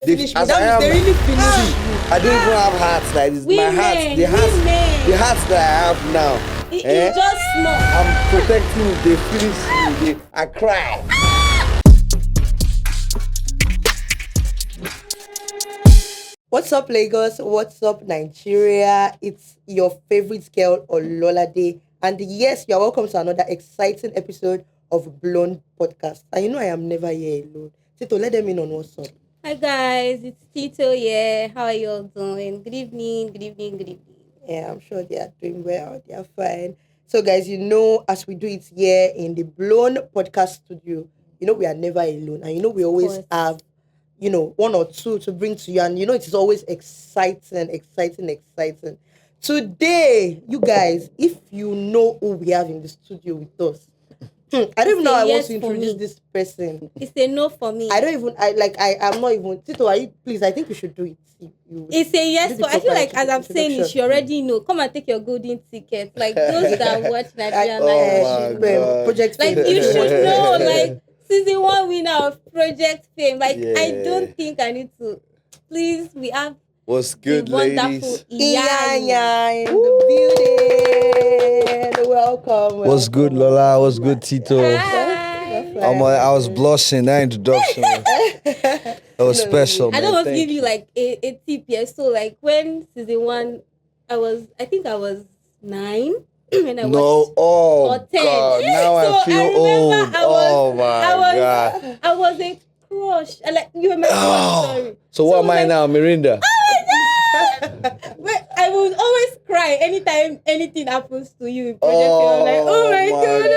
Finish me. As That I means they am, really finish see, you. I don't even have hearts like this. My hearts, the hearts that I have now. You just small. I'm protecting you. They finish you. I cry. What's up, Lagos? What's up, Nigeria? It's your favorite girl, Ololade. And yes, you're welcome to another exciting episode of Blown Podcast. And you know I am never here alone. Tito, let them in on what's up. Hi guys, it's Tito here. How are you all doing? Good evening, good evening, good evening. Yeah, I'm sure they are doing well. They are fine. So, guys, you know, as we do it here in the Blown Podcast Studio, you know, we are never alone. And you know, we always course. have, you know, one or two to bring to you. And you know, it is always exciting. Today, you guys, if you know who we have in the studio with us, I don't even know how I want to introduce this person. It's a no for me. I'm not even. Tito, are you, please, I think you should do it. It's a yes do the for. I feel proper like as I'm saying it, you already know. Come and take your golden ticket. Like those that watch Nigerian Project like Fame. you should know. Like season 1 winner of Project Fame. Like Yeah. I don't think I need to. Please, we have What's good, the wonderful ladies? Iyanya. Iyanya in the building. Welcome. What's good, Lola? What's good, Tito? Hi. I was blushing. That introduction. It was special, I man. don't want to Thank give you like a tip here. So like when season 1, I think I was 9 when I watched. Oh, or 10. God. Now So I feel I old. remember Oh, my God. I was a crush. And like you remember Oh. story. So what am I like, now, Mirinda? But I will always cry anytime anything happens to you in Project Fame. I'm like, oh my God.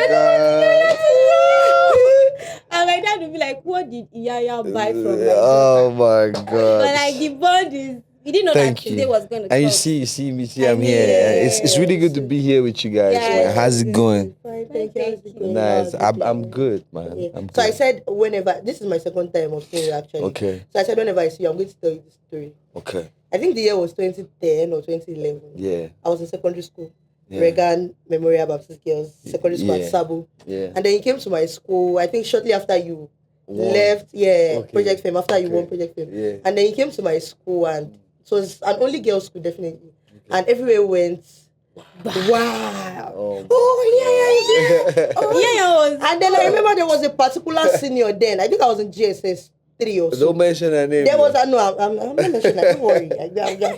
And my dad would be like, what did Iyanya buy from my daughter? Oh, my God. But like the bond is, we didn't know Thank that you. today was going to come. And you see me, I I'm here. It's really good to be here with you guys, Yeah, man. How's it going? Fine, thank you. How's it going? Nice. How's it I'm going? good, man. Yeah. I'm So I good. said whenever, this is my second time of seeing you actually. Okay. So I said whenever I see you, I'm going to tell you the story. Okay. I think the year was 2010 or 2011. Yeah. I was in secondary school. Yeah. Reagan Memorial Baptist Girls Secondary School at Sabu. Yeah. And then you came to my school, I think shortly after you left, Okay. Project Fame, after you won Project Fame. Yeah. And then you came to my school and so it's an only girls' school, definitely. Okay. And everywhere we went, wow. Was. And then I remember there was a particular senior then. I think I was in GSS 3 or so. Don't mention her name. There was I'm not mentioning that. Don't worry.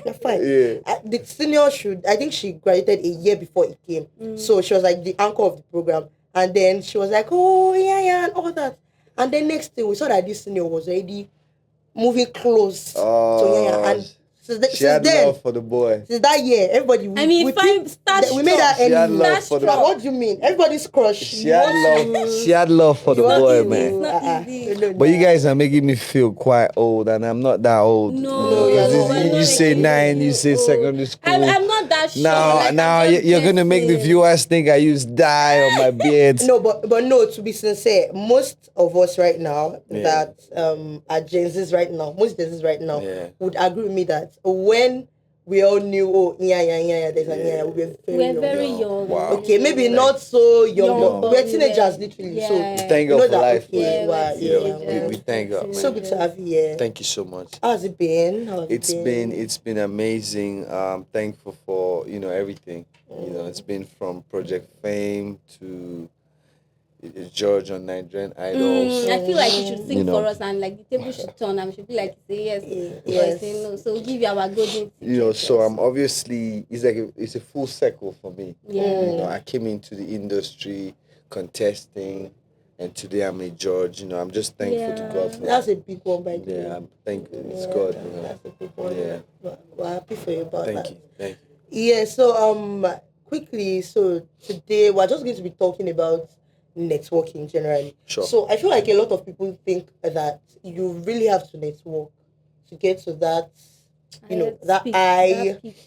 You're fine. Yeah. The senior I think she graduated a year before it came. So she was like the anchor of the program. And then she was like, oh, yeah, and all that. And then next thing, we saw that this senior was already moving close to Yaya. And she had love for the boy. Since that year, everybody. We made that she had love for the boy. What do you mean? Everybody's crush. She had love for the boy, man. But you guys are making me feel quite old, and I'm not that old. No, you say 9, you say secondary school. I'm not that sure. Now you're gonna make the viewers think I use dye on my beard. No, but no. To be sincere, most of us right now that are Gen Zs right now, would agree with me that when we all knew, there's a we were very young. Wow. Okay, maybe not so young, but we were teenagers literally. Yeah. So thank God for life. Okay, we thank God, man. So good to have you here. Thank you so much. How's it been? It's been amazing. Thankful for everything. It's been from Project Fame to George on Nigerian Idols. I feel like you should sing for us, and like the table should turn, and we should be like, say yes, say no. So we'll give you our golden ticket. So I'm obviously it's a full circle for me. Yeah. I came into the industry contesting, and today I'm a judge. I'm just thankful to God for that. That's a big one, by the way. Yeah, I'm thankful. It's God. That's a big one. Yeah. We're happy for you about that. Thank you. Yeah. So quickly. So today we're just going to be talking about networking generally. Sure. So I feel like a lot of people think that you really have to network to get to that, that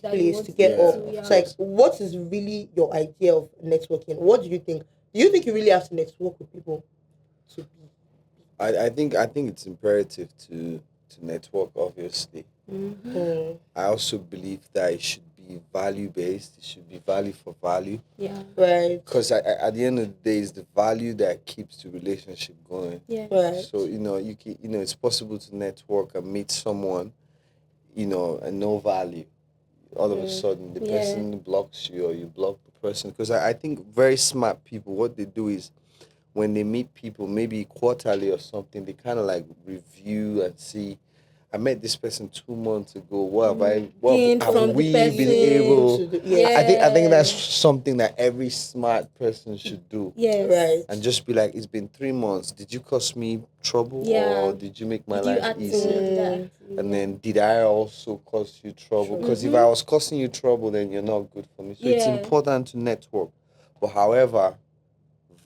place to get up. So like, what is really your idea of networking? What do you think? Do you think you really have to network with people to be? I think it's imperative to network, obviously. Mm-hmm. I also believe that it should be be value based. It should be value for value. Yeah. Right. Because at the end of the day, it's the value that keeps the relationship going. Yeah. Right. So it's possible to network and meet someone, and no value. All of a sudden, the person blocks you, or you block the person. Because I think very smart people, what they do is, when they meet people, maybe quarterly or something, they kind of like review and see. I met this person 2 months ago. What Gained have from the we person. been able? Yeah. I think that's something that every smart person should do. Yes. Right. And just be like, it's been 3 months. Did you cause me trouble, Yeah. or did you make my Did you life add to easy? me? Did I add to you? And then did I also cause you trouble? Because if I was causing you trouble, then you're not good for me. So it's important to network. But however,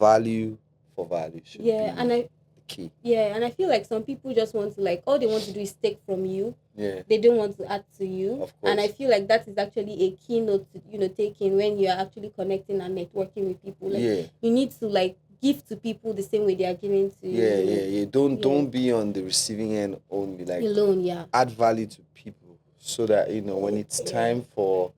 value for value should be the key. Yeah, and I feel like some people just want to, like, all they want to do is take from you. Yeah. They don't want to add to you. Of course. And I feel like that is actually a keynote to, taking when you are actually connecting and networking with people. Like, you need to, like, give to people the same way they are giving to you. Yeah. Don't be on the receiving end only. Like, alone, add value to people, so that when it's time for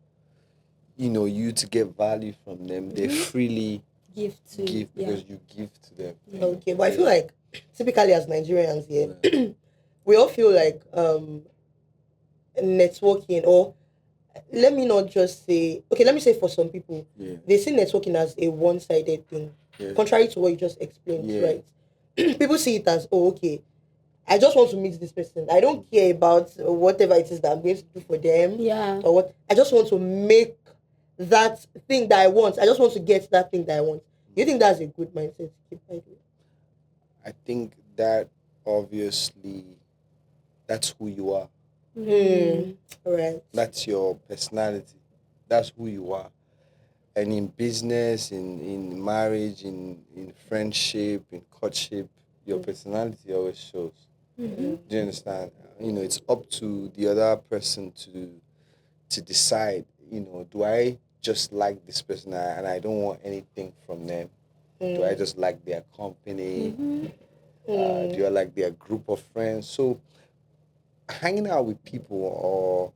you to get value from them, they freely give because you give to them. Okay, but I feel like typically as Nigerians here, we all feel like networking, or let me say for some people, they see networking as a one-sided thing. Contrary to what you just explained, right? People see it as, okay, I just want to meet this person. I don't care about whatever it is that I'm going to do for them. Yeah. Or what. I just want to make that thing that I want. I just want to get that thing that I want. Do you think that's a good mindset to keep? I think that obviously that's who you are. Right. That's your personality. That's who you are. And in business, in marriage, in friendship, in courtship, your personality always shows. Do you understand? It's up to the other person to decide, do I just like this person and I don't want anything from them? Do I just like their company? Do I like their group of friends? So hanging out with people, or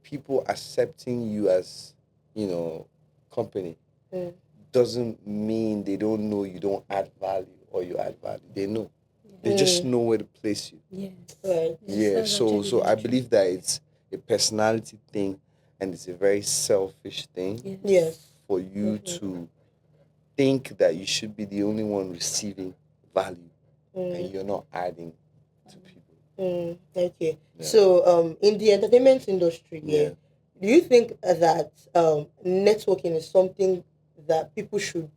people accepting you as, company, doesn't mean they don't know you don't add value or you add value. They know. They just know where to place you. Right. Yeah. So I believe that it's a personality thing, and it's a very selfish thing. Yes. For you to think that you should be the only one receiving value, and you're not adding to people. Okay. Yeah. So in the entertainment industry, do you think that networking is something that people should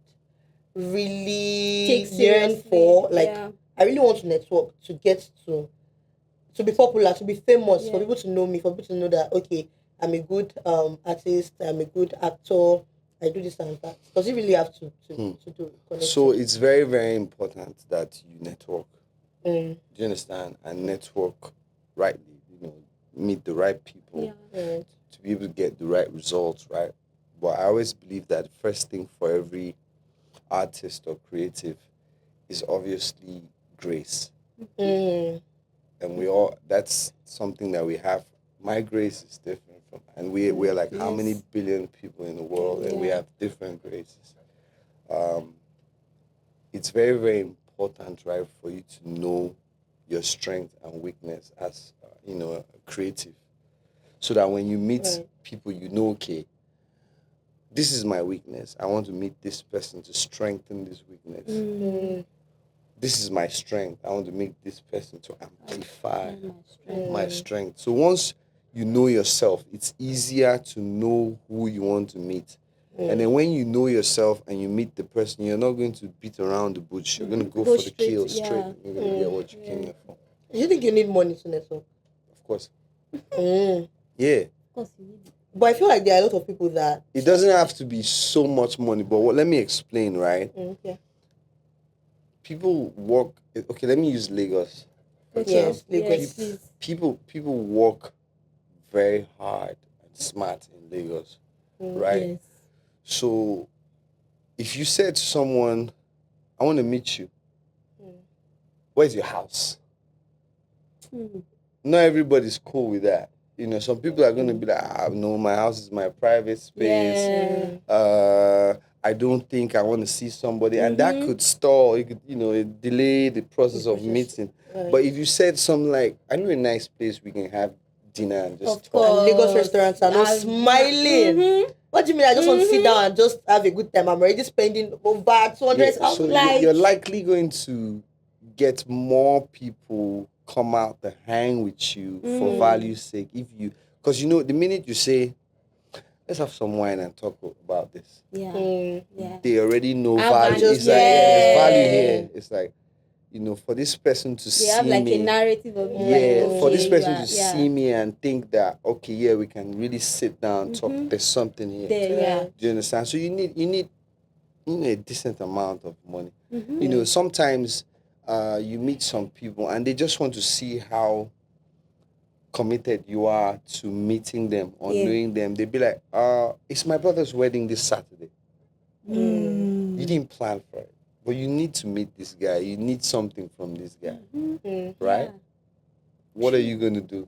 really yearn for? Like, I really want to network to get to be popular, to be famous, for people to know me, for people to know that, okay, I'm a good artist, I'm a good actor, I do this and that. Does it really have to do connection? So it's very, very important that you network. Do you understand? And network rightly, meet the right people to be able to get the right results, right? But I always believe that the first thing for every artist or creative is obviously grace. And that's something that we have. My grace is different from, and we're like how many billion people in the world, and we have different graces. It's very, very important, right, for you to know your strength and weakness as a creative, so that when you meet people, okay, this is my weakness. I want to meet this person to strengthen this weakness. This is my strength. I want to meet this person to amplify my strength. So once you know yourself, it's easier to know who you want to meet. And then when you know yourself and you meet the person, you're not going to beat around the bush. You're going to go for the kill straight. You're going to get what you came here for. Do you think you need money to network? Of course. Yeah. Of course you need it. But I feel like there are a lot of people that... It doesn't have to be so much money, but let me explain, right? Okay. People work... Okay, let me use Lagos. Yes, Lagos. People work very hard and smart in Lagos, right? Yes. So if you said to someone, I want to meet you, where's your house? Not everybody's cool with that. some people are going to be like, no, my house is my private space. I don't think I want to see somebody. And that could stall, it could, delay the process of meeting. But if you said something like, I know a nice place we can have dinner and just talk. And Lagos restaurants are not smiling. What do you mean? I just want to sit down and just have a good time. I'm already spending over 200,000. So you're likely going to get more people come out to hang with you for value's sake. Because the minute you say, let's have some wine and talk about this. They already know value. It's like there's value here. It's like, for this person to see me. They have like a narrative of for this person to see me and think that, okay, we can really sit down and talk. There's something here. Do you understand? So you need a decent amount of money. Sometimes you meet some people and they just want to see how committed you are to meeting them or knowing them. They'd be like, it's my brother's wedding this Saturday. You didn't plan for it, but you need to meet this guy. You need something from this guy, right? What are you going to do?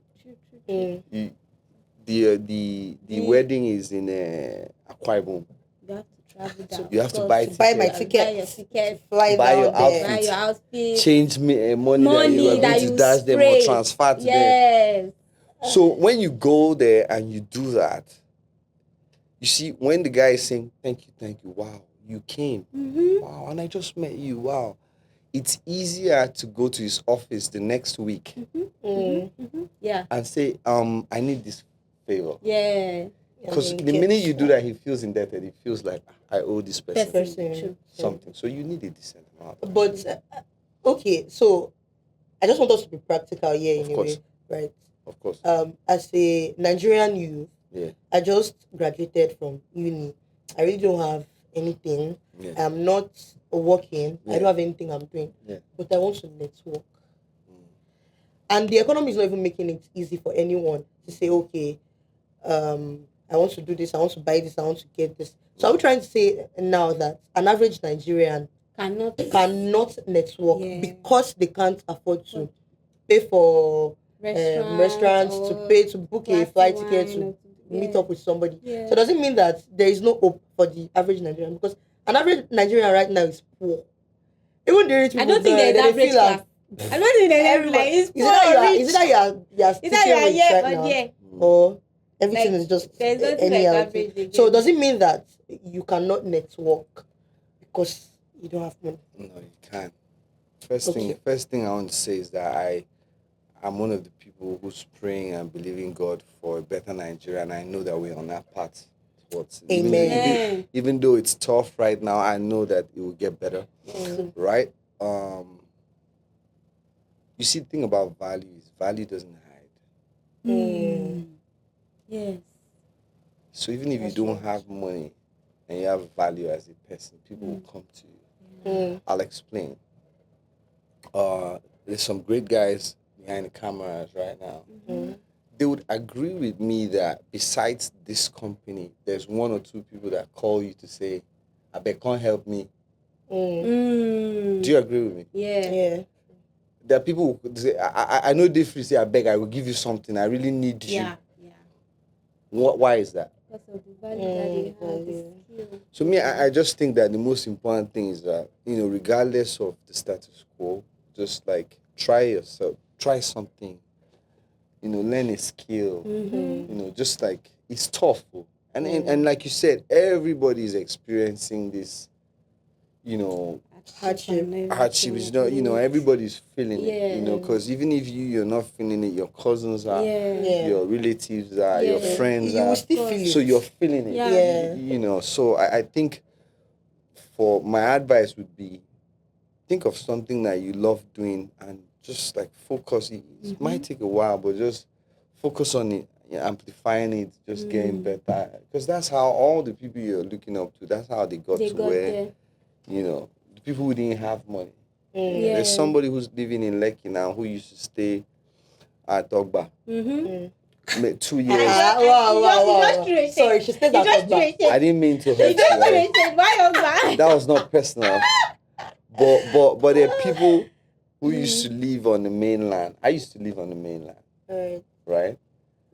The wedding is in Akwa Ibom. You have to buy tickets. Buy my ticket. Fly buy down your there. outfit. Buy your outfit. Change money that you are going to dash them or transfer to them. So when you go there and you do that, you see, when the guy is saying, thank you, wow, you came. Wow, and I just met you, wow. It's easier to go to his office the next week and say, I need this favor. Because the minute you do that, he feels indebted. He feels like, I owe this person something. So you need a decent amount. But, okay, so I just want us to be practical here in a way, right? Of course. As a Nigerian youth, I just graduated from uni. I really don't have anything. I'm not working. I don't have anything I'm doing. But I want to network. And the economy is not even making it easy for anyone to say, okay, I want to do this, I want to buy this, I want to get this. So I'm trying to say now that an average Nigerian cannot network because they can't afford to pay for restaurants, to book a flight ticket, to meet up with somebody. So does it mean that there is no hope for the average Nigerian? Because an average Nigerian right now is poor. Even the rich people, I don't think there's average class. I don't think there's everybody. Is it that you are sticking right now? Or everything is just anyhow. So does it mean that you cannot network because you don't have money? No, you can't. First thing I want to say is that I'm one of the people who's praying and believing God for a better Nigeria, and I know that we're on that path towards it. Amen. Even though it's tough right now, I know that it will get better. Right? You see, the thing about value is value doesn't hide. Yes. So even if you don't have money and you have value as a person, people will come to you. I'll explain. There's some great guys behind the cameras right now. They would agree with me that besides this company, there's one or two people that call you to say, I beg, can't help me. Do you agree with me? Yeah. There are people who say, I know this free, say, I beg, I will give you something. I really need you. Why is that? Because of the value that they have, the skill. So I just think that the most important thing is that, regardless of the status quo, just like try yourself, try something, learn a skill, just like it's tough. And like you said, everybody is experiencing this, hardship is everybody's feeling it, because even if you're not feeling it, your cousins are, your relatives are, your friends you are, will still feel it. So you're feeling it. So I think for my advice would be, think of something that you love doing and just like focus. It might take a while, but just focus on it, amplifying it, just getting better, because that's how all the people you're looking up to, that's how they got where there. People who didn't have money. There's somebody who's living in Lekki now who used to stay at Dogba. 2 years. Wow. Sorry, she stays at Dogba. I didn't mean to hurt you. That was not personal. But there are people who used to live on the mainland. I used to live on the mainland. Right?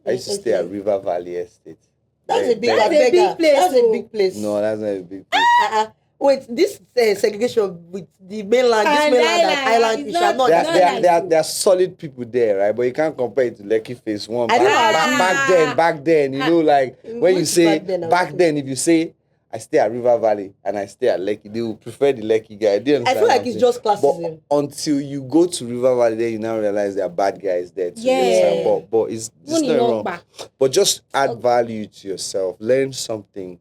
I used to stay at River Valley Estate. That's a big place. That's a big place. No, that's not a big place. Wait, this segregation with the mainland, this mainland and island issue, I'm not. There are solid people there, right? But you can't compare it to Lekki Phase 1. Back then, you know, like when you say back then, if you say I stay at River Valley and I stay at Lekki, they will prefer the Lekki guy. I feel like it's just classism. But until you go to River Valley, then you now realize there are bad guys there too. Yeah. But it's not wrong. But just add value to yourself. Learn something.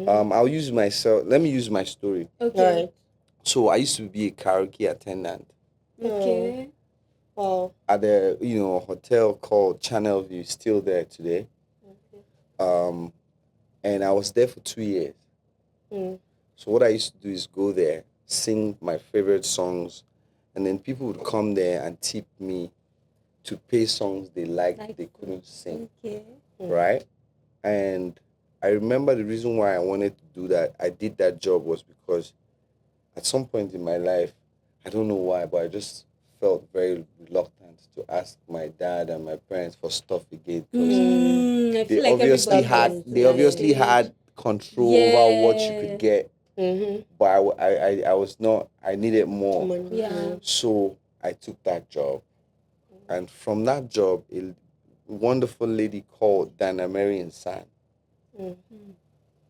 I'll use myself. Let me use my story. Okay. Right. So I used to be a karaoke attendant. Okay. At a hotel called Channel View, still there today. Okay. And I was there for 2 years. So what I used to do is go there, sing my favorite songs, and then people would come there and tip me to pay songs they liked they couldn't sing. Okay. Right? And I remember the reason why I wanted to do that. I did that job was because at some point in my life, I don't know why, but I just felt very reluctant to ask my dad and my parents for stuff again. Because they obviously had control over what you could get. But I was not. I needed more. Yeah. So I took that job, and from that job, a wonderful lady called Dana Mary and San.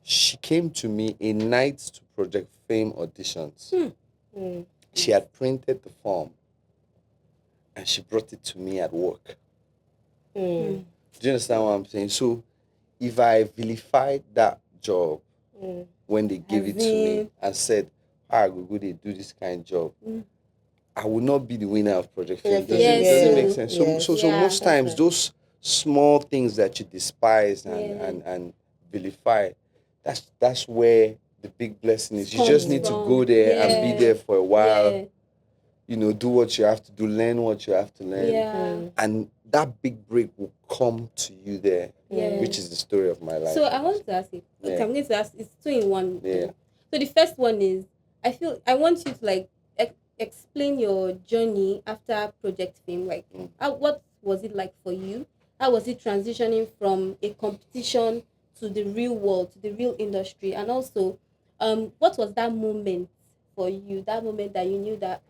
She came to me a night to Project Fame auditions. She had printed the form and she brought it to me at work. Do you understand what I'm saying? So if I vilified that job when they gave it to me and said, go they do this kind of job, I would not be the winner of Project Fame. Does it make sense? So most times those small things that you despise and vilify, that's where the big blessing is. You just need to go there and be there for a while. Do what you have to do, learn what you have to learn, and that big break will come to you there, which is the story of my life. So I want to ask you. Okay, I'm going to ask. It's 2 in 1. Yeah. So the first one is, I want you to explain your journey after Project Fame. What was it like for you? How was it transitioning from a competition to the real world, to the real industry? And also, what was that moment for you? That moment that you knew that,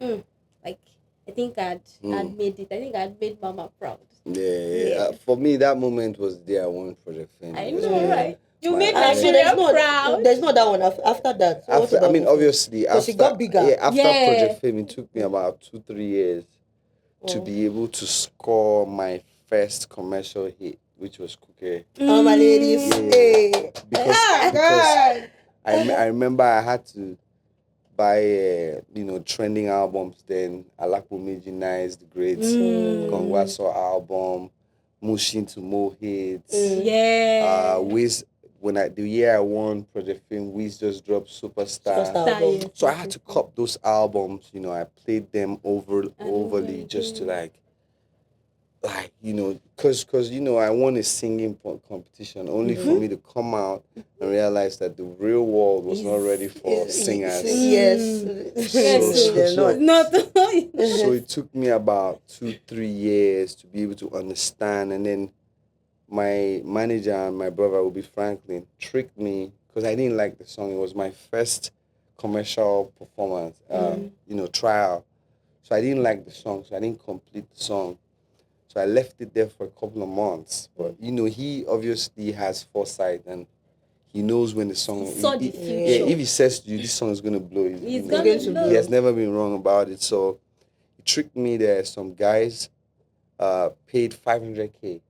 I think I'd made it. I think I'd made Mama proud. Yeah. For me, that moment was the day I won Project Fame. I know, right? You made Nigeria proud. There's not that one after that. Obviously, because it got bigger. Yeah, after Project Fame, it took me about 2-3 years to be able to score my first commercial hit, which was Kukere. Oh, my ladies. Yeah. Because I remember I had to buy trending albums then. Alapo Meji Nice, the great Kongwaso album, Mushin to Mo Hits. Wiz, the year I won Project Fame, Wiz just dropped Superstar. So I had to cop those albums. I played them overly just to because I won a singing competition only for me to come out and realize that the real world was not ready for singers. So it took me about 2-3 years to be able to understand, and then my manager and my brother, Obi Franklin, tricked me because I didn't like the song. It was my first commercial performance, trial. So I didn't like the song, so I didn't complete the song. So I left it there for a couple of months. But, he obviously has foresight and he knows when the song... the future. If he says to you, this song is going to blow, he's going to blow. He has never been wrong about it. So he tricked me there. Some guys paid 500K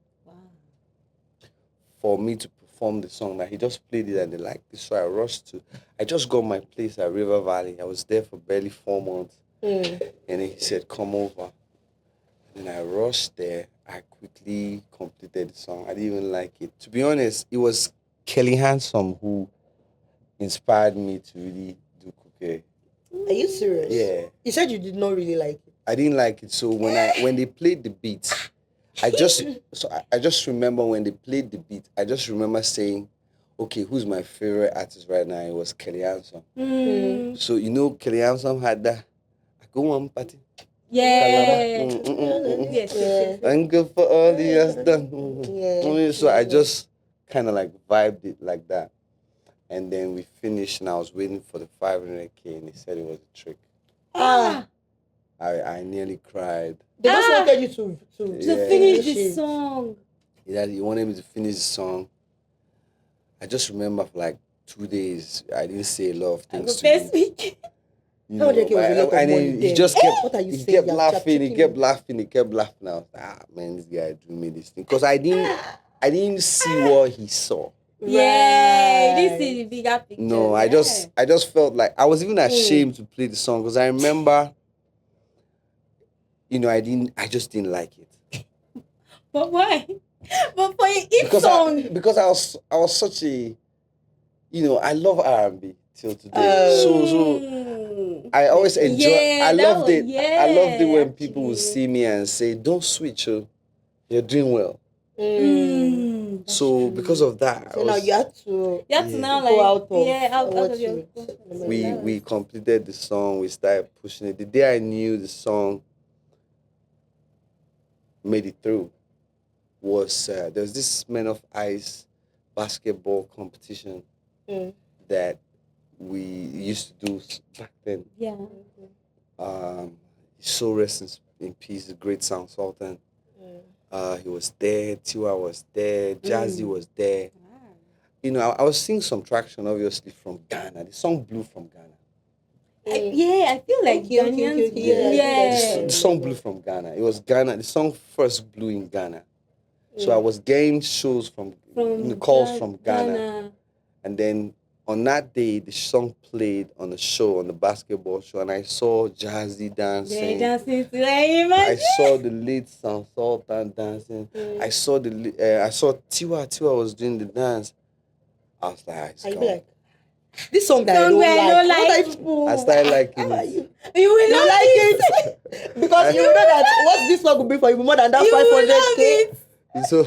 for me to perform the song. That he just played it and they liked it. So I rushed to... I just got my place at River Valley. I was there for barely 4 months. And then he said, come over. And I rushed there. I quickly completed the song. I didn't even like it. To be honest, it was Kelly Handsome who inspired me to really do Kukere. Are you serious? Yeah. You said you did not really like it. I didn't like it. So when they played the beat, I just remember when they played the beat, I just remember saying, okay, who's my favorite artist right now? It was Kelly Handsome. So Kelly Handsome had that. I go on party. Yeah. Yes. Yes. And good for all he has done. Yeah. So I just kind of like vibed it like that. And then we finished, and I was waiting for the 500K, and he said it was a trick. I nearly cried. They just wanted you to finish the song. Yeah, he wanted me to finish the song. I just remember for like 2 days, I didn't say a lot of things to him. You know, and then he just kept, he kept laughing. He kept laughing. I was like, man, this guy doing me this thing, because I didn't see what he saw. Yeah, you didn't see the bigger picture. No, I just felt like I was even ashamed to play the song, because I remember, I just didn't like it. But why? But for a song, because I was such a, I love R&B till today. So I always enjoy. I loved it. I loved it when people would see me and say, "Don't switch, you're doing well." So because of that, so now you have to now go out of out of your. We completed the song. We started pushing it. The day I knew the song made it through was there was this Men of Ice basketball competition that we used to do back then. Yeah. So rest in peace, the great sound sultan. He was there. Tiwa was there. Jazzy was there. I was seeing some traction, obviously, from Ghana. The song blew from Ghana. I feel like The song blew from Ghana. It was Ghana. The song first blew in Ghana. So I was getting shows from calls from Ghana. And then on that day, the song played on the show, on the basketball show, and I saw Jazzy dancing. I saw the lead sound sultan dancing. I saw Tiwa. Tiwa was doing the dance. I was like, this song that I don't like. I started liking it. You will like it because you know that what this song will be for you more than that 500K. So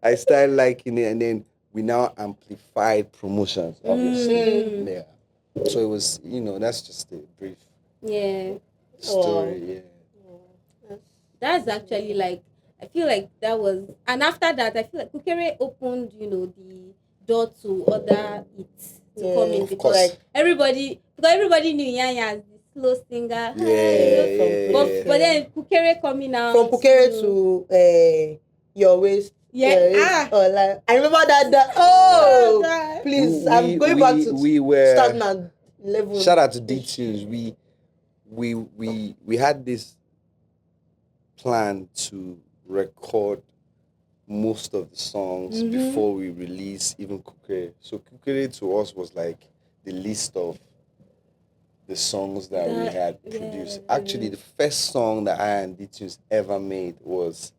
I started liking it, and then we now amplified promotions, obviously. Yeah. So it was, that's just a brief story. Yeah. That's actually like, I feel like that was, and after that, I feel like Kukere opened, the door to other hits to come in, because like everybody knew Iyanya as the slow singer. But then Kukere coming out. From Kukere to Your Waist. Yeah. I remember that. Please, I'm going back to stagnant level. Shout out to D-Tunes. We had this plan to record most of the songs before we release even Kukere. So Kukere to us was like the list of the songs that we had produced. Actually, the first song that I and D-Tunes ever made was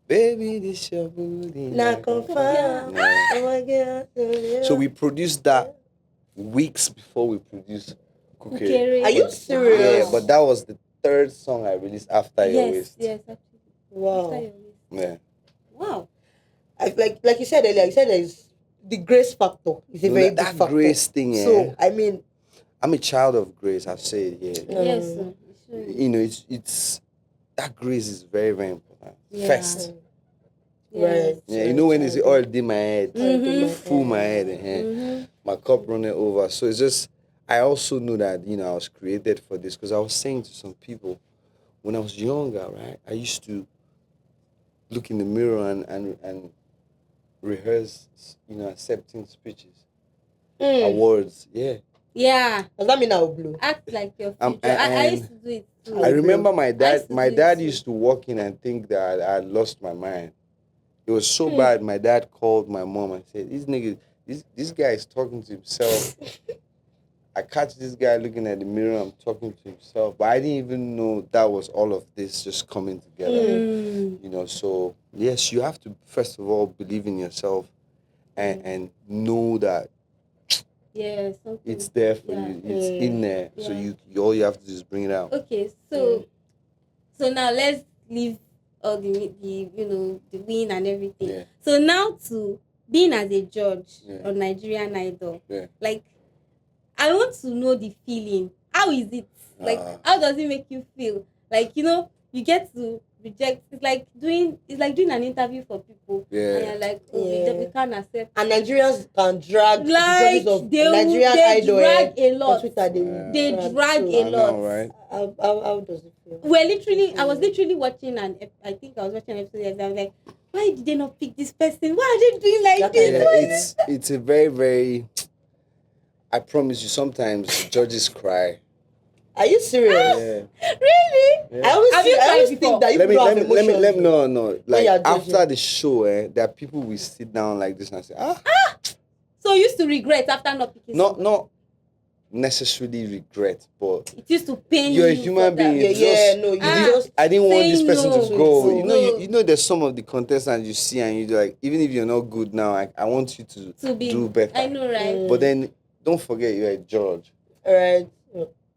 Baby, This Your Booty. Not confirm. Oh my God. So we produced that weeks before we produced Kukere. Are you serious? Yeah, but that was the third song I released after Your Waist. Yes, actually. Wow. Yeah. Wow. Like you said earlier, there's the grace factor is a very big factor. That grace thing, yeah. So I mean, I'm a child of grace. I've said it here. Yes. It's that grace is very, very important. First. Right. Yeah, when it's oil in my head, full my head, my cup running over. So it's just, I also knew that I was created for this, because I was saying to some people when I was younger, right? I used to look in the mirror and rehearse, accepting speeches, awards. Yeah. Yeah. Does that mean I will blow? Act like your future. I used to do it too. I remember my dad used to walk in and think that I had lost my mind. It was so bad. My dad called my mom and said, this guy is talking to himself. I catch this guy looking at the mirror and talking to himself. But I didn't even know that was all of this just coming together. So yes, you have to first of all believe in yourself and know that it's there for you. It's in there. Yeah. So you all you have to do is bring it out. Okay, so now let's leave all the win and everything. Yeah. So now to being as a judge on Nigerian Idol. Yeah. Like, I want to know the feeling. How is it? Like, how does it make you feel? Like, you get to reject. It's like doing an interview for people. Yeah. And you're like, we can't accept. And Nigerians can drag the Like, judges of they Nigerian Idol drag a on lot. Twitter. They drag so, a lot. Know, right? How does it feel? I was literally watching I think I was watching an episode and I was like, why did they not pick this person? Why are they doing like this? It's a very, very. I promise you, sometimes judges cry. Are you serious? Yeah. Really? Yeah. I always think that you don't have emotions. No. Like after the show, there are people will sit down like this and say, So you used to regret after not picking. Not necessarily regret, but it used to pain you. You're a human being. I didn't want this person to go. You know, there's some of the contestants you see and you like, even if you're not good now, I want you to do better. I know, right? But then don't forget you're a judge. All right.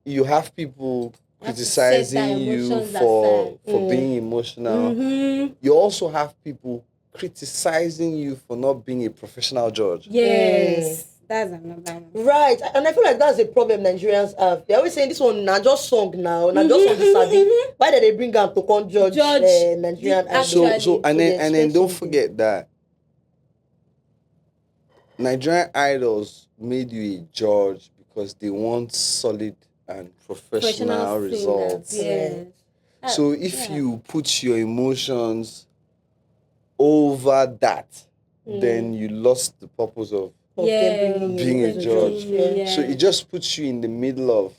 You have people criticizing you for being emotional. Mm-hmm. You also have people criticizing you for not being a professional judge. Yes. That's another one. Right. And I feel like that's a problem Nigerians have. They're always saying this one not just song now, not just on the Sabi. Why did they bring up to come judge Nigerian Idol? So and then don't forget that Nigerian idols made you a judge because they want solid and professional results. Yes. So if you put your emotions over that, then you lost the purpose of being a judge. So it just puts you in the middle of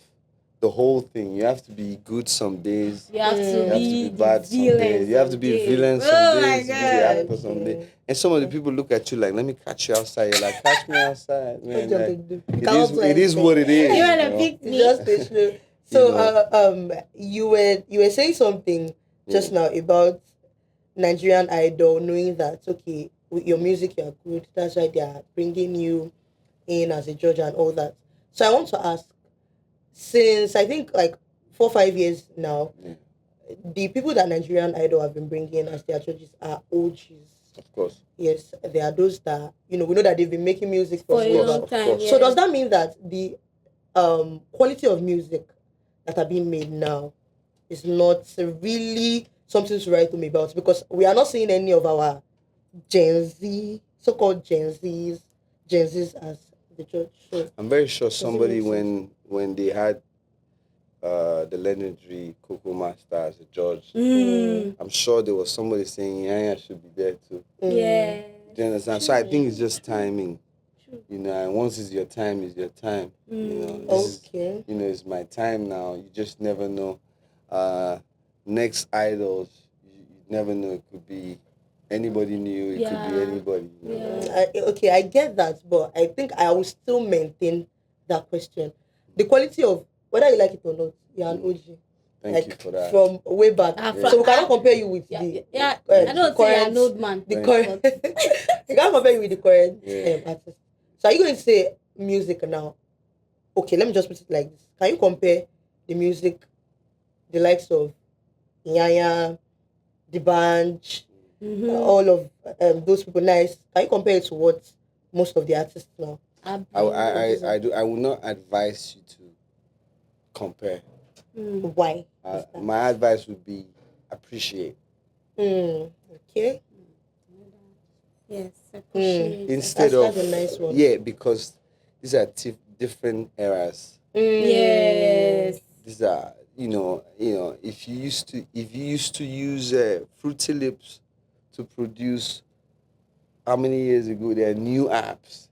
the whole thing. You have to be good some days. You have to be bad some days. You have to be villain some days. Be the actor some days. And some of the people look at you like, let me catch you outside. You're like, catch me outside. Man, it is what it is. You want to pick me? So you were saying something just now about Nigerian Idol, knowing that okay, with your music you're good, that's why they are bringing you in as a judge and all that. So I want to ask, since I think like 4 or 5 years now, the people that Nigerian Idol have been bringing as their judges are OGs. Of course. Yes, there are those that we know that they've been making music for a long time. So does that mean that the quality of music that are being made now is not really something to write home about? Because we are not seeing any of our so-called Gen Zs as the judge. So I'm very sure somebody when they had the legendary Coco Master as a judge, I'm sure there was somebody saying Iyanya should be there too. Yeah. Do you understand? So I think it's just timing. And once it's your time, it's your time. It's my time now. You just never know. Next idols, you never know. It could be anybody new. It could be anybody. I get that, but I think I will still maintain that question. The quality of whether you like it or not, you're an OG. Thank you for that. From way back. So we cannot compare you with the I don't say you're an old man. The current. We can't compare you with the current artist. So are you going to say music now? Okay, let me just put it like this. Can you compare the music, the likes of Iyanya, the band, all of those people nice? Can you compare it to what most of the artists now? I will not advise you to compare. Why? My advice would be appreciate. Okay. Yes, appreciate. Instead that's a nice one. Because these are different eras. Yes. These are if you used to use Fruity Lips to produce how many years ago, there are new apps.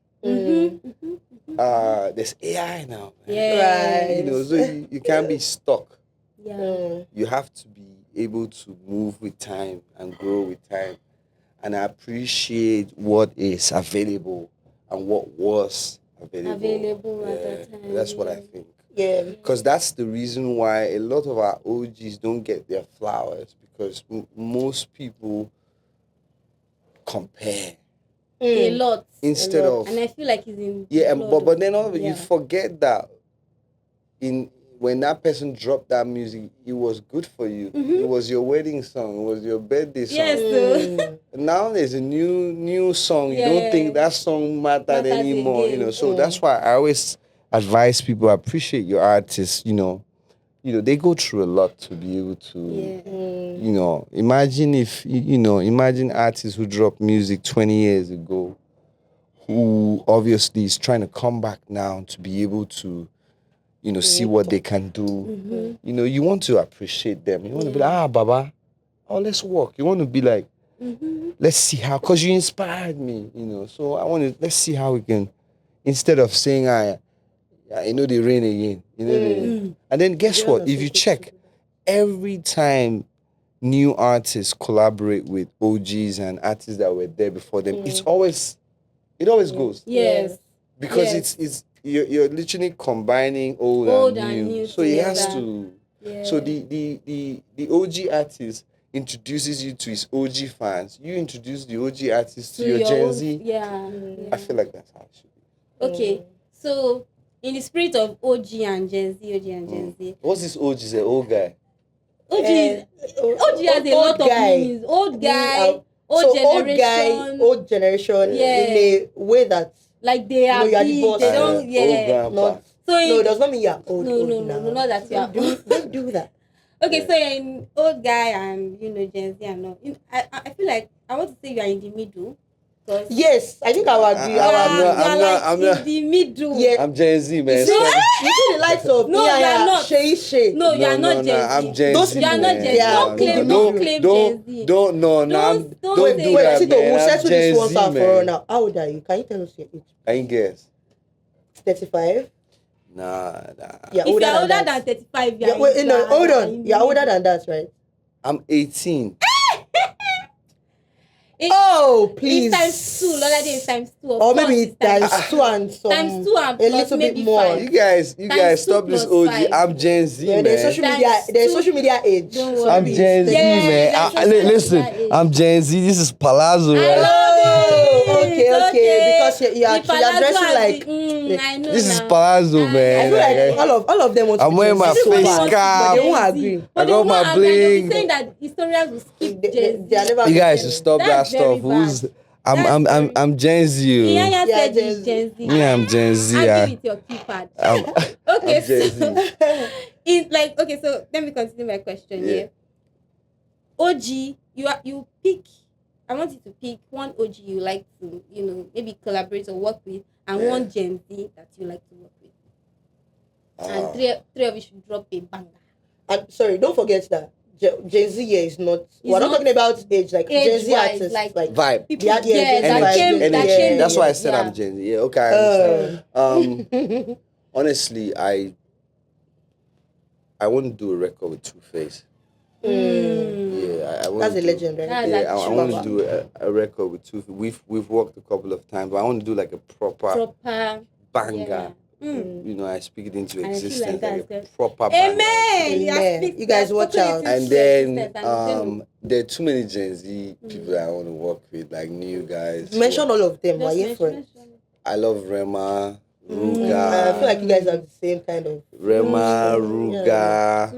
There's AI now. Yeah. Right. So you can't be stuck. Yeah. You have to be able to move with time and grow with time, and appreciate what is available and what was available at that time. That's what I think. Yeah. Because that's the reason why a lot of our OGs don't get their flowers, because most people compare. A lot. Instead of, and I feel like it's in but then you forget that when that person dropped that music, it was good for you. It was your wedding song. It was your birthday song. Yes. Now there's a new song. You don't think that song mattered anymore. Again. So that's why I always advise people, appreciate your artists. they go through a lot to be able to, imagine if, imagine artists who dropped music 20 years ago, who obviously is trying to come back now to be able to, see what they can do. Mm-hmm. You want to appreciate them. You want to be like, Baba, let's work. You want to be like, let's see how, because you inspired me, So let's see how we can, instead of saying, the rain again, and then guess what? If you check, every time new artists collaborate with OGs and artists that were there before them, it always goes. Yes. Because it's you're literally combining old and new. So it has to. Yeah. So the OG artist introduces you to his OG fans. You introduce the OG artist to your Gen Z. Yeah. I feel like that's how it should be. Okay. So in the spirit of OG and Gen Z. What's this OG? Is an old guy. OG has a lot of meanings. Old guy, old generation. Old generation in a way that like they are big, they don't no, it does not mean you're old. No, not that you are old. Don't do that. Okay, so you're in old guy and Gen Z and all. I feel like I want to say you are in the middle. Yes, I think I would agree. I'm not in the middle. Yeah. I'm Gen Z, man. You see the likes of Iyanya, Shay. No, you are not Gen Z. I'm Gen Z. You are not Gen Z. Don't claim Gen Z. Don't do that, Tito, we'll settle this once and for all now. How old are you? Can you tell us your age? I ain't guess. 35? Nah. If you're older than 35, hold on. You're older than that, right? I'm 18. Please. It's times 2. Lola day is times 2. Or maybe it's times 2 and some. Times 2 and a little bit more. 5. You guys stop this OG. 5. I'm Gen Z, man. There's social media age. So I'm Gen Z, man. Listen, I'm Gen Z. This is Palazzo, I right? love it. Okay. Because you're dressing like. I know this is now. Palazzo, man. I feel like all of them want to I'm wearing my face cap. But they won't agree. I got my bling. Saying that historians will skip Gen Z. You guys should stop that stuff. I'm Gen Z. Iyanya said he's Gen Z. Me, I'm Gen Z. Argue with your keypad. Okay, so it's like so let me continue my question here. OG, you pick. I want you to pick one OG you like to, maybe collaborate or work with, and one Gen Z that you like to work with. And three of you should drop a banger. And sorry, don't forget that Gen Z here is not. We're not talking about age, like Gen Z artists, like vibe. People, that came. That's why I said I'm Gen Z. Yeah, okay, I understand. Honestly, I want to do a record with Two-Face. Yeah, I want. That's a legend, right? Yeah, I want to do a record with Two-Face. We've worked a couple of times, but I want to do like a proper banger. Yeah. I speak it into existence, like a proper banger. Amen. You guys watch out. And then there are too many Gen Z people that I want to work with, like new guys. Mention all of them. Why you friends? I love Rema, Ruga. I feel like you guys have the same kind of. Rema, Ruga.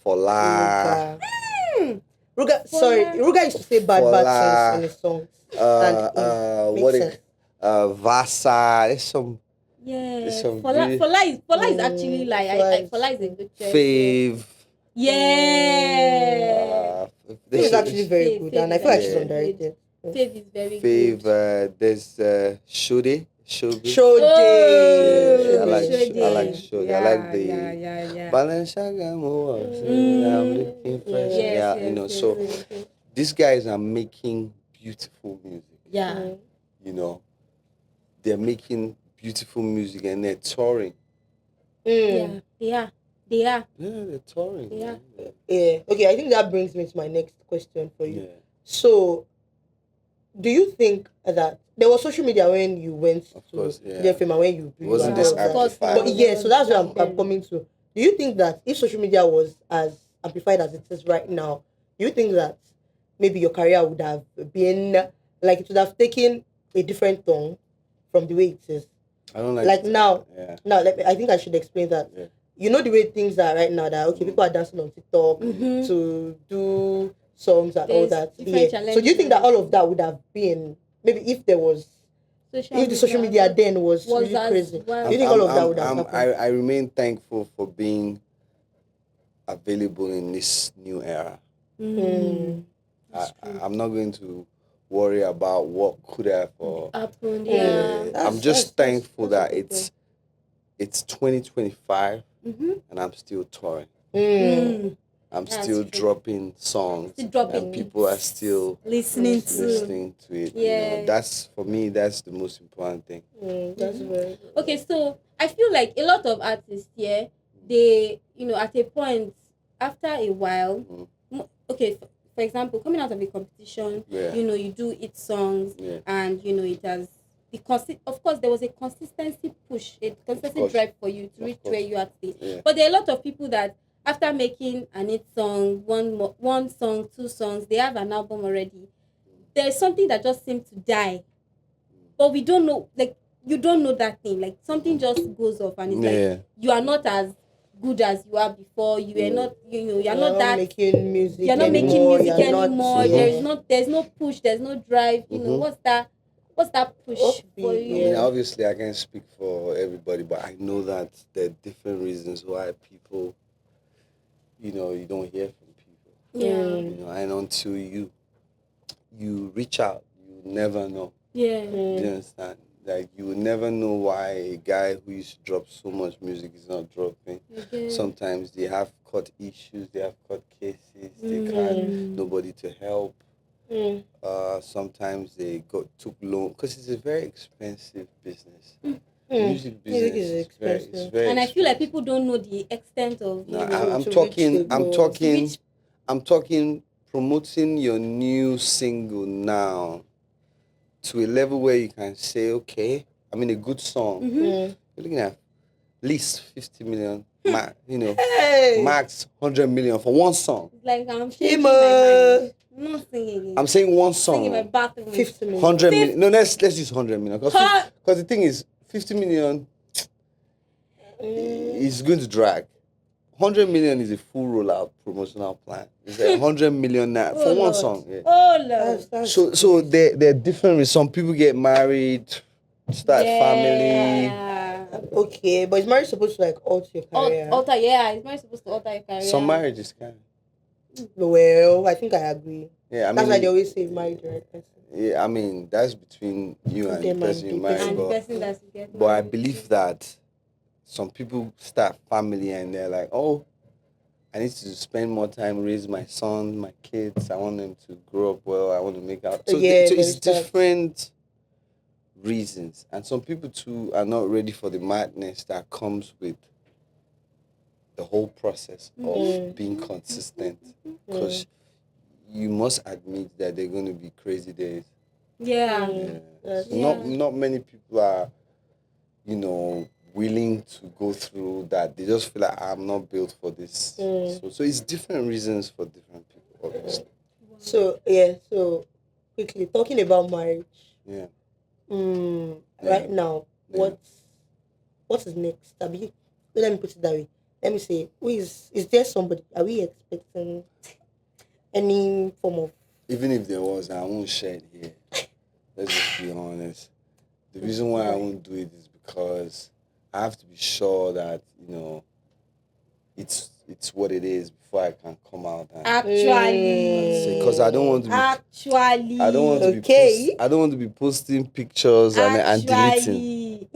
Fola. Ruga. Sorry, Ruga used to say bad things in his songs. Vasa. There's some. Yeah. There's some Fola is actually like Fola is a good choice. Fave. Yeah. This is actually very good, and I feel like she's underrated. Fave is very good. There's Shode. I like Shode. I like the Balenciaga I'm looking fresh. So these guys are making beautiful music. Yeah. They're making beautiful music and they're touring. Yeah, they are. Yeah, they're touring. Yeah. Okay, I think that brings me to my next question for you. Yeah. So, do you think that there was social media when you went to the film and when you wasn't this amplified? But so that's where I'm coming to. Do you think that if social media was as amplified as it is right now, do you think that maybe your career would have been like it would have taken a different tone from the way it is? I don't like now. Yeah. Now, I think I should explain that. Yeah. You know the way things are right now. That people are dancing on TikTok to do songs and all that. Yeah. So do you think that all of that would have been maybe if there was if the social media then was really crazy, do you think all of that would have happened? I remain thankful for being available in this new era. I'm not going to worry about what could have happened. I'm just thankful that it's 2025 and I'm still touring. I'm still dropping songs, and people are still listening to it. Yeah, that's for me. That's the most important thing. That's very okay. So I feel like a lot of artists here, they at a point after a while, okay. For example, coming out of a competition, you do it songs, and it has because of course there was a consistency push, a consistency drive for you to reach where you are today. But there are a lot of people that after making an hit song, one song, two songs, they have an album already. There's something that just seems to die, but we don't know. Like you don't know that thing. Like something just goes off, and it's like you are not as good as you are before. You are not. You're not that making music. You're not making music anymore. There's no push. There's no drive. What's that push for you? I mean, obviously, I can't speak for everybody, but I know that there are different reasons why people, you don't hear from people. Yeah. And until you reach out, you never know. Yeah. Do you understand? Like, you will never know why a guy who used to drop so much music is not dropping. Sometimes they have court issues, they have court cases, they can't, nobody to help. Sometimes they took loan because it's a very expensive business. Music business is expensive. It's very and I feel like people don't know the extent of. I'm talking promoting your new single now to a level where you can say, okay, I mean a good song. You're looking at least 50 million, max 100 million for one song. Like I'm changing my mind. I'm not singing. I'm saying one song. Singing my bathroom. 50 million. 100 million. No, let's use 100 million. Because the thing is, 50 million is going to drag. 100 million is a full rollout promotional plan. It's 100 million for one song. Yeah. Oh Lord. So there are different. Some people get married, start family. Okay, but is marriage supposed to alter your career? Is marriage supposed to alter your career? Some marriages can. Well, I think I agree. Yeah, that's why they always say marry the right person. Yeah, I mean that's between you and the person you marry. And the person that you get married. But I believe that some people start family and they're like, oh, I need to spend more time, raise my son, my kids. I want them to grow up well. I want to make out. So it's different reasons. And some people too are not ready for the madness that comes with the whole process of being consistent. Because you must admit that they're going to be crazy days. Not many people are, willing to go through that. They just feel like I'm not built for this. So it's different reasons for different people, obviously. So quickly talking about marriage. Right now, what is next? Let me put it that way. Let me say, is there somebody? Are we expecting any form of? Even if there was, I won't share it here. Let's just be honest. The reason why I won't do it is because I have to be sure that it's what it is before I can come out and because I don't want to be I don't want to be I don't want to be posting pictures and deleting.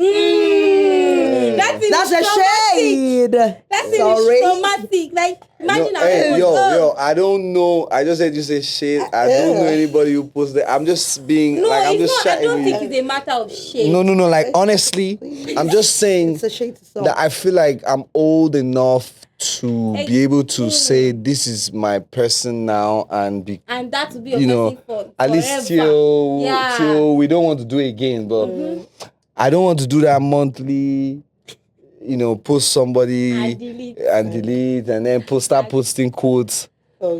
That's a shade. That's traumatic. Like imagine I don't know. I just said you say shade. I don't know anybody who posts that. I'm just being I'm just I don't think it's a matter of shade. No. Like honestly, I'm just saying it's a shade to that I feel like I'm old enough to be able to say this is my person now and that would be your person for at least till we don't want to do it again, but I don't want to do that monthly, post somebody and delete and then start posting quotes. How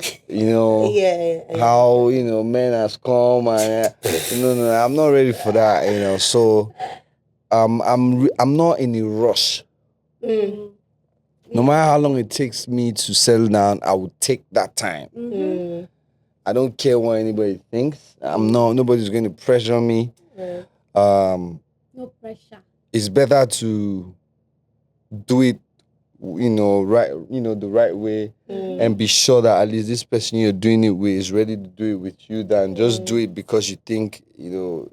men has come and no, I'm not ready for that, so I'm not in a rush. No matter how long it takes me to settle down, I will take that time. I don't care what anybody thinks. Nobody's going to pressure me. No pressure. It's better to do it, right, the right way, and be sure that at least this person you're doing it with is ready to do it with you, than just do it because you think, you're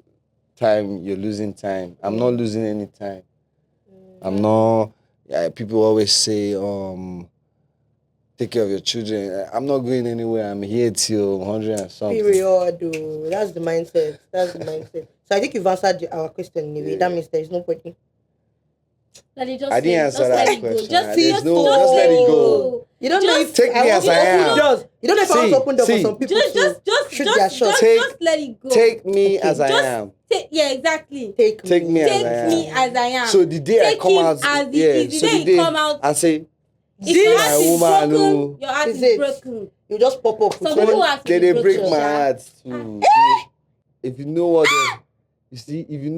losing time. I'm not losing any time. I'm not. People always say, take care of your children. I'm not going anywhere. I'm here till 100 and something. Period. That's the mindset. So I think you've answered our question anyway. That means there is no point. I didn't answer that question. Just let it go. You don't know if take me as I am. You don't know if I want to open door for some people. Just let it go. Take me as I am. Exactly. Take me as I am. So the day I come out, the day come out and say, if your heart is broken, your heart is broken. You just pop up. Some people have to they break my heart too. If you know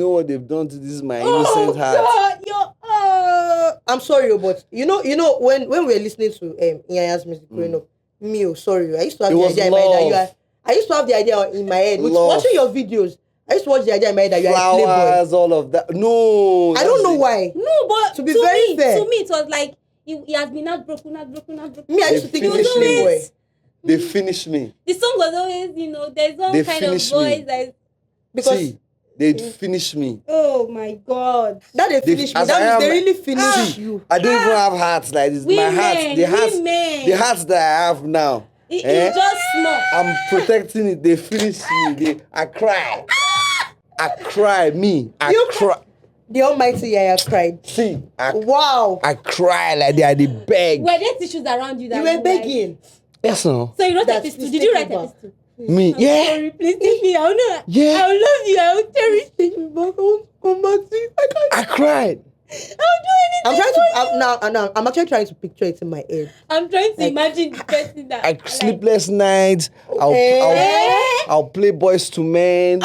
what they've done to this my innocent heart. I'm sorry, but you know when we were listening to Iyanya's music growing up, I used to have the idea in my head I used to have the idea in my head. With watching your videos, I used to watch the idea in my head that you are a playboy. Flowers, all of that. No. I don't know why. No, but to be very fair. To me it was like he has been not broken. Me, I used to think he was a playboy. They finished me. The song was always, there's one kind of voice that because they finished me. Oh my God. That they finished me. That means they really finished you. I don't even have hearts like this. My heart, the hearts that I have now. It's just small. I'm protecting it. They finished me. I cry. I cry. I cry. The almighty Yaya cried. Wow. I cry like they are the beg. Were there tissues around you that you were begging? Yes, no. So you wrote a epistle. Did you write a epistle? Me, I'm sorry, please take me. I will not. Yeah. I will love you. I will cherish you. But I won't come back to you. I cried. I'll do anything. I'm actually trying to picture it in my head. I'm trying to imagine the person that. Sleepless nights. I'll play Boys to Men.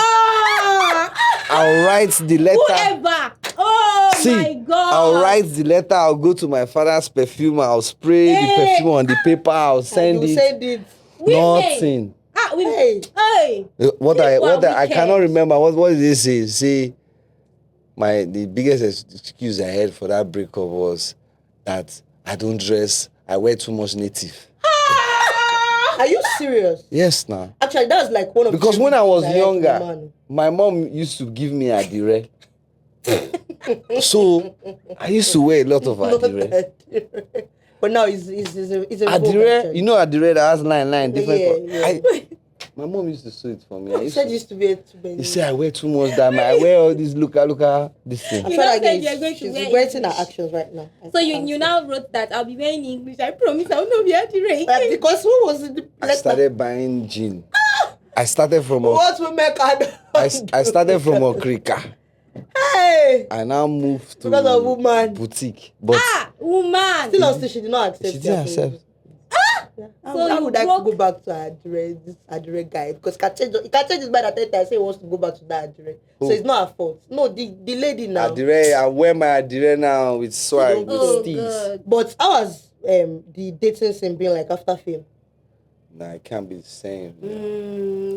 I'll write the letter. Whoever. Oh my God. I'll write the letter. I'll go to my father's perfume. I'll spray the perfume on the paper. I'll send it. Nothing. What I cannot remember. What did they say? Say the biggest excuse I had for that breakup was that I don't dress. I wear too much native. Are you serious? Yes, now. Actually, that's like one of because when I was younger, my mom used to give me adire. So I used to wear a lot of adire. But now it's a adire. You know adire that has line different. Yeah. My mom used to sew it for me. You said used to be too many. You say I wear too much diamond. I wear all these look this thing. You know said you're going to wear regretting her actions right now. So you now wrote that I'll be wearing English. I promise I will not be adire. Because what was it? I started buying jean. I started from what will make I started from Okrika. Hey! I now moved to because of woman boutique. But woman. Still she did not accept. She didn't accept. How would I go back to this Adire guy? Because he can change his mind at 10 times. Say he wants to go back to that Adire. So it's not her fault. No, the lady now. Adire, I wear my Adire now with swag, with steez. But how was the dating scene being like after fame? Nah, it can't be the same.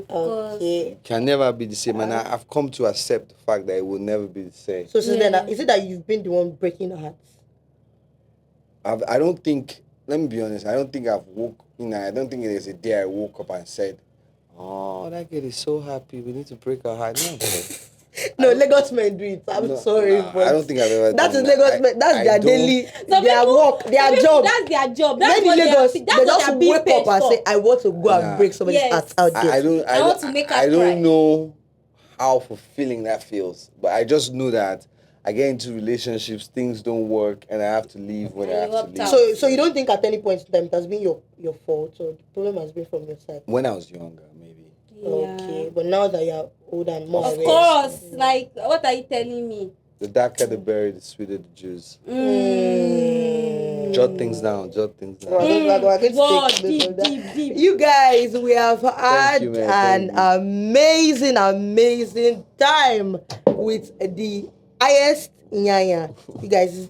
Okay. It can never be the same. And I've come to accept the fact that it will never be the same. So since then, is it that you've been the one breaking hearts? I don't think, let me be honest, I don't think I've I don't think there's a day I woke up and said, oh, that girl is so happy, we need to break her heart. No, Lagos men do it. I'm sorry, but I don't think I've ever done Lagos men. That's their daily, their work, their job. That's their job. That's what Lagos, they just wake up and say, I want to go and break somebody's heart out there. I want to make her cry. I don't know how fulfilling that feels, but I just know that I get into relationships, things don't work, and I have to leave when I have to leave. So you don't think at any point in time it has been your fault, or the problem has been from your side? When I was younger, maybe. Yeah. Okay, but now that you're older and more of course, like, what are you telling me? The darker the berry, the sweeter the juice. Jot things down. Wow, deep. You guys, we have had an amazing time with the highest Iyanya. You guys,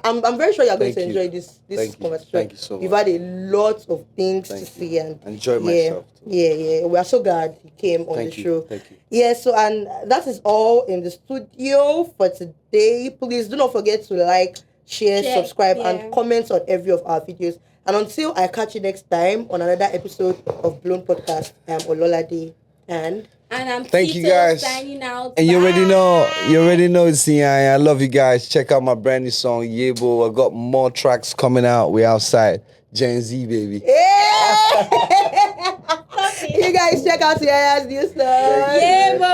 I'm very sure you're going Thank to you. enjoy this Thank you. conversation. Thank you so We've much. had a lot of things to Thank say you. and Enjoy myself too. Yeah. We are so glad he came on the Thank you. show. Thank you. Yeah, so and that is all in the studio for today. Please do not forget to like, share, subscribe, and comment on every of our videos. And until I catch you next time on another episode of Blown Podcast, I'm Ololade and I'm Thank you guys. signing out. And you already know it's Iyanya. I love you guys. Check out my brand new song, Yebo. I got more tracks coming out. We outside. Gen Z, baby. yeah. You guys check out Iyanya's new song. Yebo.